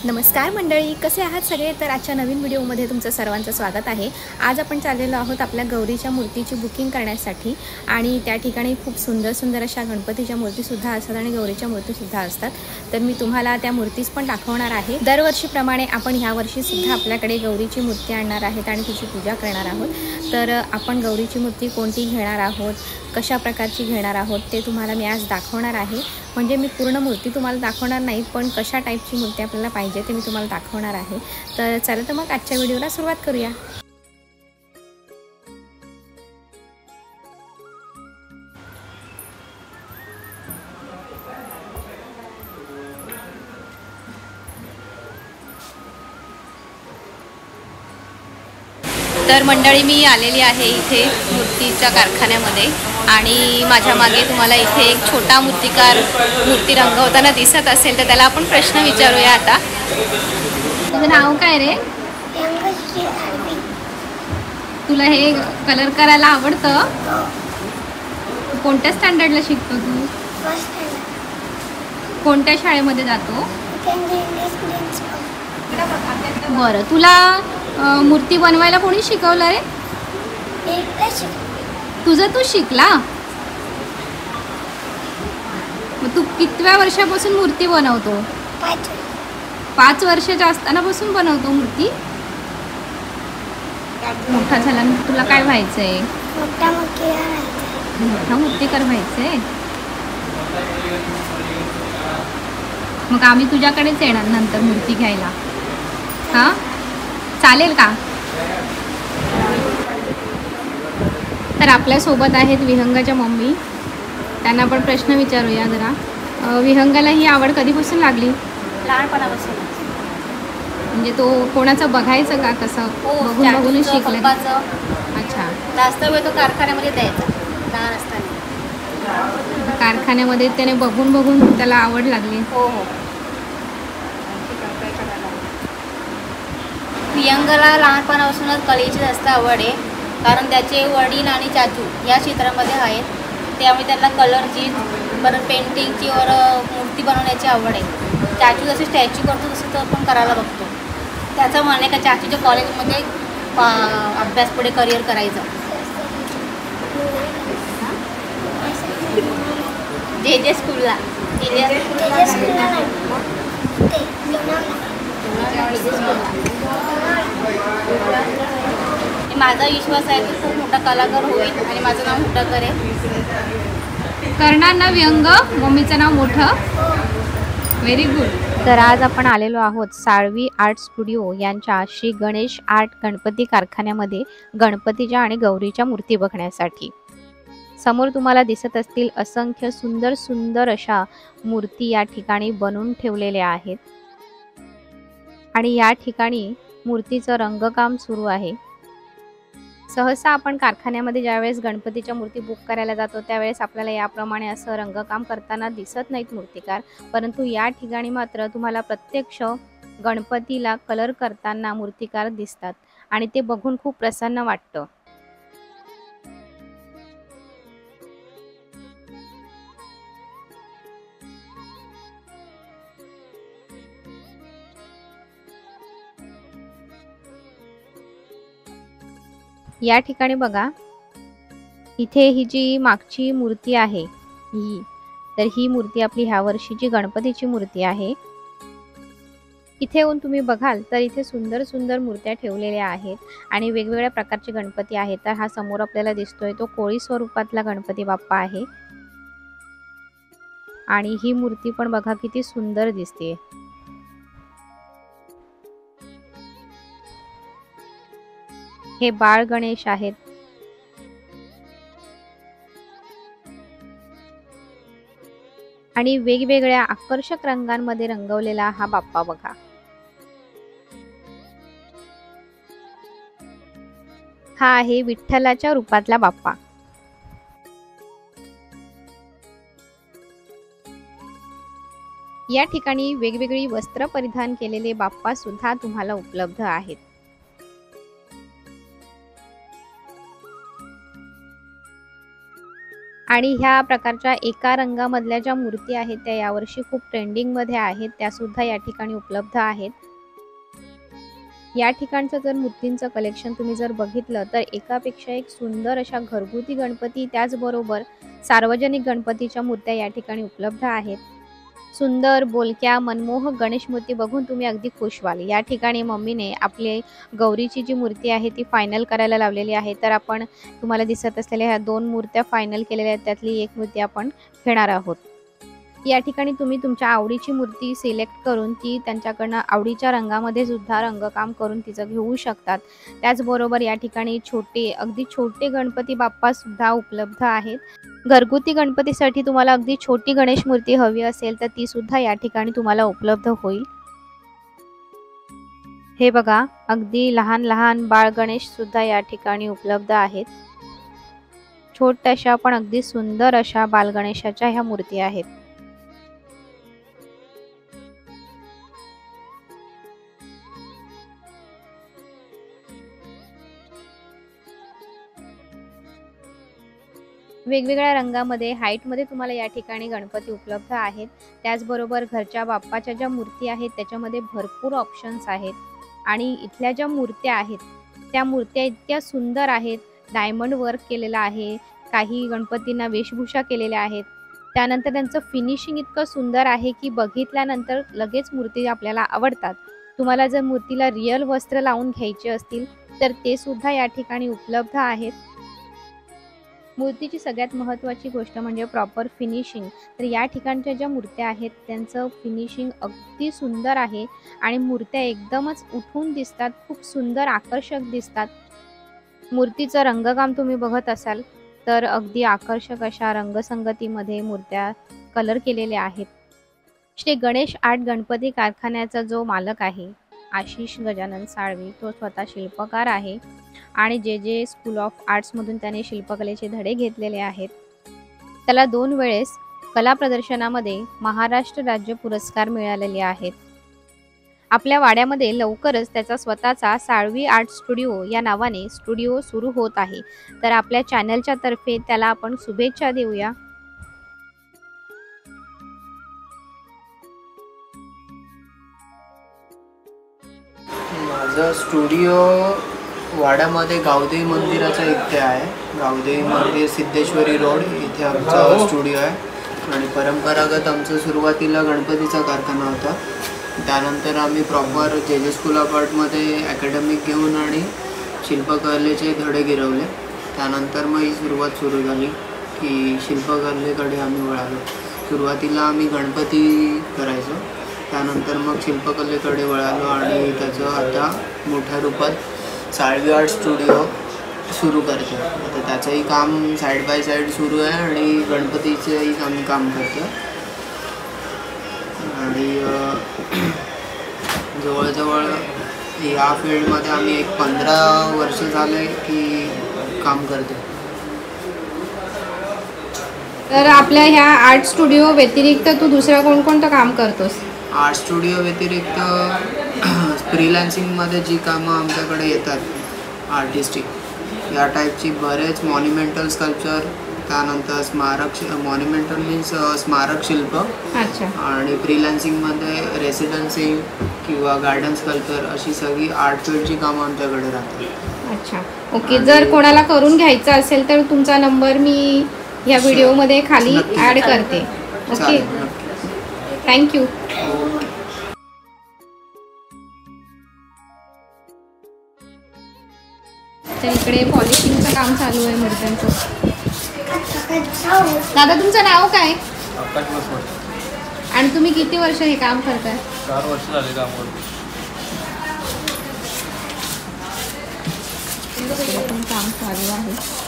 नमस्कार मंडळी, कसे आहात सगळे? तर आजच्या नवीन व्हिडिओमध्ये तुमचं सर्वांचं स्वागत आहे। आज आपण चाललेलो आहोत आपल्या गौरीच्या मूर्तीची बुकिंग करण्यासाठी आणि त्या ठिकाणी खूप सुंदर सुंदर अशा गणपतीच्या मूर्तीसुद्धा असतात आणि गौरीच्या मूर्तीसुद्धा असतात। तर मी तुम्हाला त्या मूर्तीस पण दाखवणार आहे। दरवर्षीप्रमाणे आपण ह्या वर्षीसुद्धा आपल्याकडे गौरीची मूर्ती आणणार आहेत आणि तिची पूजा करणार आहोत। तर आपण गौरीची मूर्ती कोणती घेणार आहोत, कशा प्रकारची घेणार आहोत ते तुम्हाला मी आज दाखवणार आहे। म्हणजे मी पूर्ण मूर्ती तुम्हाला दाखवणार नाही, पण कशा टाईपची मूर्ती आपल्याला पाहिजे ते मी तुम्हाला दाखवणार आहे। तर चला तर मग आजच्या व्हिडिओला सुरुवात करूया। तर मंडळी, मी आलेली आहे इथे मूर्तीच्या कारखान्यामध्ये आणि माझ्या मागे तुम्हाला इथे एक छोटा मूर्तिकार मूर्ती रंगवताना दिसत असेल तर त्याला आपण प्रश्न विचारूया। आता तुझं नाव काय रे? तुला हे कलर करायला आवडतं? कोणत्या स्टँडर्डला शिकतो तू? कोणत्या शाळेमध्ये जातो? बरं, तुला मूर्ती बनवायला कोणी शिकवलं रे? तुझं तू शिकला? मग तू कितव्या वर्षापासून मूर्ती बनवतो? 5 वर्षाच्या असतानापासून बनवतो मूर्ती? मोठा झाला तुला काय व्हायचंय? मोठा मूर्तिकार व्हायचंय? मग आम्ही तुझ्याकडेच येणार नंतर मूर्ती घ्यायला, हा? चालेल का? तर आपल्या सोबत आहेत विहंगाच्या मम्मी, त्यांना पण प्रश्न विचारूया जरा। विहंगाला ही आवड कधीपासून लागली? लहानपणापासून। म्हणजे तो कोणाचं बघायचं का, कसं बघून बघून शिकलं? अच्छा, जास्त वेळ तो कारखान्यामध्ये द्यायचा लहान असताना। कारखान्यामध्ये त्याने बघून बघून त्याला आवड लागली। हो हो। विहंगाला लहानपणापासूनच कलेची जास्त आवड आहे, कारण त्याचे वडील आणि चाचू या क्षेत्रामध्ये आहेत, त्यामुळे त्यांना कलरची परत पेंटिंगची और मूर्ती बनवण्याची आवड आहे। चाचू जसे स्टॅच्यू करतो तसं तो पण करायला बघतो। त्याचं म्हणणं का चाचूच्या कॉलेजमध्ये अभ्यास पुढे करिअर करायचं। जे स्कूलला माझा विश्वास आहे की खूप मोठा कलाकार होईल आणि माझं नाव मोठं करेल। करणार ना व्यंग? मम्मीचं नाव मोठं? Very good. तर आज आपण आलेलो आहोत साळवी आर्ट स्टुडिओ यांच्या श्री गणेश आर्ट गणपती कारखान्यामध्ये गणपतीच्या आणि गौरीच्या मूर्ती बघण्यासाठी। समोर तुम्हाला दिसत असतील असंख्य सुंदर सुंदर अशा मूर्ती या ठिकाणी बनवून ठेवलेल्या आहेत आणि या ठिकाणी मूर्तीचं रंगकाम सुरू आहे। सहसा आपण कारखान्यामध्ये ज्यावेळेस गणपतीच्या मूर्ती बुक करायला जातो त्यावेळेस आपल्याला याप्रमाणे असं रंगकाम करताना दिसत नाहीत मूर्तिकार, परंतु या ठिकाणी मात्र तुम्हाला प्रत्यक्ष गणपतीला कलर करताना मूर्तिकार दिसतात आणि ते बघून खूप प्रसन्न वाटतं। या ठिकाणी बघा, इथे ही जी मागची मूर्ती आहे ही मूर्ती आपली ह्या वर्षीची गणपतीची मूर्ती आहे। इथे येऊन तुम्ही बघाल तर इथे सुंदर सुंदर मूर्त्या ठेवलेल्या आहेत आणि वेगवेगळ्या प्रकारचे गणपती आहेत। तर हा समोर आपल्याला दिसतोय तो कोळी स्वरूपातला गणपती बाप्पा आहे आणि ही मूर्ती पण बघा किती सुंदर दिसते। हे बाळ गणेश आहेत। आणि वेगवेगळ्या आकर्षक रंगांमध्ये रंगवलेला हा बाप्पा बघा। हा आहे विठ्ठलाच्या रूपातला बाप्पा। या ठिकाणी वेगवेगळी वस्त्र परिधान केलेले बाप्पा सुद्धा तुम्हाला उपलब्ध आहेत। आणि ह्या प्रकारच्या एका रंगामधल्या ज्या मूर्ती आहेत त्या यावर्षी खूप ट्रेंडिंगमध्ये आहेत, त्या सुद्धा या ठिकाणी उपलब्ध आहेत. या ठिकाणचं जर मूर्तींचं कलेक्शन तुम्ही जर बघितलं तर एकापेक्षा एक सुंदर अशा घरगुती गणपती त्याचबरोबर सार्वजनिक गणपतीच्या मूर्त्या या ठिकाणी उपलब्ध आहेत. सुंदर बोलक्या मनमोहक गणेश मूर्ती बघून तुम्ही अगदी खुश व्हाल. या ठिकाणी मम्मीने आपली गौरीची जी मूर्ती आहे ती फायनल करायला लावलेली आहे. तर आपण तुम्हाला दिसत असलेल्या ह्या 2 मूर्त्या फायनल केलेल्या आहेत, त्यातली एक मूर्ती आपण घेणार आहोत. या ठिकाणी तुम्ही तुमच्या आवडीची मूर्ती सिलेक्ट करून ती त्यांच्याकडनं आवडीच्या रंगामध्ये सुद्धा रंगकाम करून तिचं घेऊ शकतात. त्याचबरोबर या ठिकाणी अगदी छोटे गणपती बाप्पा सुद्धा उपलब्ध आहेत. घरगुती गणपतीसाठी तुम्हाला अगदी छोटी गणेश मूर्ती हवी असेल तर ती सुद्धा या ठिकाणी तुम्हाला उपलब्ध होईल. हे बघा, अगदी लहान लहान बाळ गणेश सुद्धा या ठिकाणी उपलब्ध आहेत. छोट्याशा पण अगदी सुंदर अशा बालगणेशाच्या ह्या मूर्ती आहेत. वेगवेगळ्या रंगामध्ये हाईटमध्ये तुम्हाला या ठिकाणी गणपती उपलब्ध आहेत. त्याचबरोबर घरच्या बाप्पाच्या ज्या मूर्ती आहेत त्याच्यामध्ये भरपूर ऑप्शन्स आहेत. आणि इथल्या ज्या मूर्त्या आहेत त्या मूर्त्या इतक्या सुंदर आहेत. डायमंड वर्क केलेलं आहे, काही गणपतींना वेशभूषा केलेल्या आहेत. त्यानंतर त्यांचं फिनिशिंग इतकं सुंदर आहे की बघितल्यानंतर लगेच मूर्ती आपल्याला आवडतात. तुम्हाला जर मूर्तीला रिअल वस्त्र लावून घ्यायचे असतील तर ते सुद्धा या ठिकाणी उपलब्ध आहेत. मूर्तीची सगळ्यात महत्त्वाची गोष्ट म्हणजे प्रॉपर फिनिशिंग. तर या ठिकाणच्या ज्या मूर्त्या आहेत त्यांचं फिनिशिंग अगदी सुंदर आहे आणि मूर्त्या एकदमच उठून दिसतात, खूप सुंदर आकर्षक दिसतात. मूर्तीचं रंगकाम तुम्ही बघत असाल तर अगदी आकर्षक अशा रंगसंगतीमध्ये मूर्त्या कलर केलेल्या आहेत. श्री गणेश आर्ट गणपती कारखान्याचा जो मालक आहे आशिष गजानन साळवी, तो स्वतः शिल्पकार आहे आणि जे स्कूल ऑफ आर्ट्समधून त्याने शिल्पकलेचे धडे घेतलेले आहेत. त्याला 2 वेळेस कला प्रदर्शनामध्ये महाराष्ट्र राज्य पुरस्कार मिळालेले आहेत. आपल्या वाड्यामध्ये लवकरच त्याचा स्वतःचा साळवी आर्ट स्टुडिओ या नावाने स्टुडिओ सुरू होत आहे. तर आपल्या चॅनलच्या तर्फे त्याला आपण शुभेच्छा देऊया. माझं स्टुडिओ वाड्यामध्ये गावदेवी मंदिराच्या इथे आहे. गावदेवी मंदिर सिद्धेश्वरी रोड इथे आमचा स्टुडिओ आहे. आणि परंपरागत आमचं सुरुवातीला गणपतीचा कारखाना होता. त्यानंतर आम्ही प्रॉपर जे स्कूल ऑफ आर्टमध्ये अकॅडमिक घेऊन आणि शिल्पकलेचे धडे गिरवले. त्यानंतर मग ही सुरुवात सुरू झाली की शिल्पकलेकडे आम्ही वळालो. सुरुवातीला आम्ही गणपती करायचो, त्यानंतर मग शिल्पकलेकडे वळालो आणि त्याचं आता मोठ्या रूपात साळवी आर्ट स्टुडिओ सुरू करतो. आता त्याचंही काम साईड बाय साईड सुरू आहे आणि गणपतीचंही आम्ही काम करतो. आणि जवळजवळ या फील्डमध्ये आम्ही एक 15 वर्ष झाले की काम करतो. तर आपल्या ह्या आर्ट स्टुडिओ व्यतिरिक्त तू दुसरं कोणकोणतं काम करतोस? आर्ट स्टुडिओ व्यतिरिक्त फ्रीलान्सिंगमध्ये जी कामं आमच्याकडे येतात आर्टिस्टिक या टाईपची बरेच मॉन्युमेंटल स्कल्पचर, त्यानंतर मॉन्युमेंटल मीन्स स्मारक शिल्प. अच्छा. आणि फ्रीलान्सिंगमध्ये रेसिडेन्सी किंवा गार्डन स्कल्पचर अशी सगळी आर्ट फील्डची कामं आमच्याकडे राहतात. अच्छा, ओके. जर कोणाला करून घ्यायचं असेल तर तुमचा नंबर मी ह्या व्हिडिओमध्ये खाली ॲड करते. Okay, thank you. तर इकडे पॉलिशिंगचं काम चालू आहे मूर्त्यांचं. दादा, तुमचं नाव काय? आणि तुम्ही किती वर्ष हे काम करताय? 4 वर्ष झाले काम करतो. काम चालू आहे.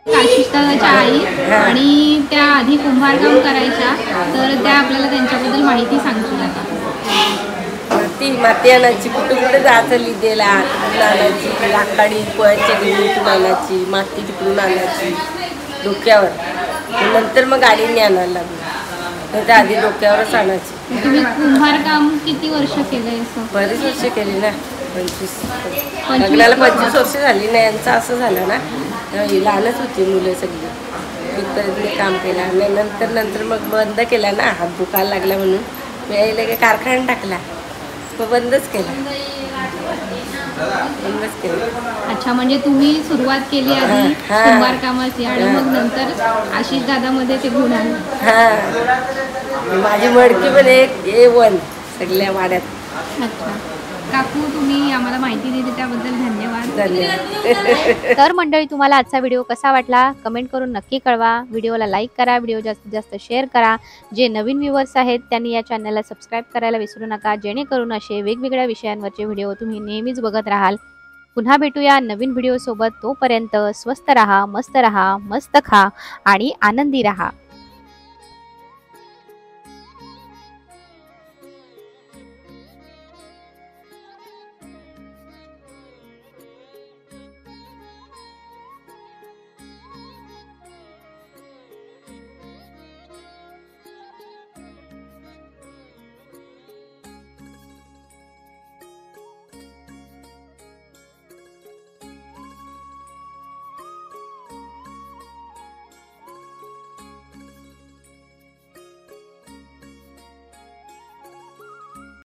काशीदादाच्या आई आणि त्या आधी कुंभारकाम करायच्या, तर त्या आपल्याला त्यांच्याबद्दल माहिती सांगतील आता. माती आणायची, कुठे कुठे जायचं लिहिलेला आणायची, लाकडी पोळ्याच्या गिरणीतून आणायची, माती तिकडून आणायची डोक्यावर, नंतर मग गाडीने आणायला लागलो. नाही तर आधी डोक्यावरच आणायची. तुम्ही कुंभार काम किती वर्ष केलंय असं? बरीच वर्ष केली ना, 25. लग्नाला 25 वर्ष झाली ना. यांचं असं झालं ना, लहानच होती मुलं सगळी. तिथपर्यंत मी काम केलं आणि नंतर मग बंद केला ना, हात दुखायला लागला म्हणून मी यायला काही कारखाना टाकला, मग बंदच केला. अच्छा, म्हणजे तुम्ही सुरुवात केली आधी कुंभार कामाची आणि मग नंतर आशिष दादामध्ये ते गुण आले. हां, माझी मडकी पण एक A1 सगळ्या वाड्यात. अच्छा काकू, तुम्ही आम्हाला माहिती दिली त्याबद्दल धन्यवाद. धन्यवाद. तर मंडळी, तुम्हाला आजचा व्हिडिओ कसा वाटला कमेंट करून नक्की कळवा. व्हिडिओला लाईक करा, व्हिडिओ जास्तीत जास्त शेअर करा. जे नवीन व्ह्यूअर्स आहेत त्यांनी या चॅनलला सबस्क्राईब करायला विसरू नका, जेणेकरून असे वेगवेगळ्या विषयांवरचे व्हिडिओ तुम्ही नेहमीच बघत राहाल. पुन्हा भेटूया नवीन व्हिडिओ सोबत. तोपर्यंत स्वस्त रहा, मस्त रहा, मस्त खा आणि आनंदी रहा.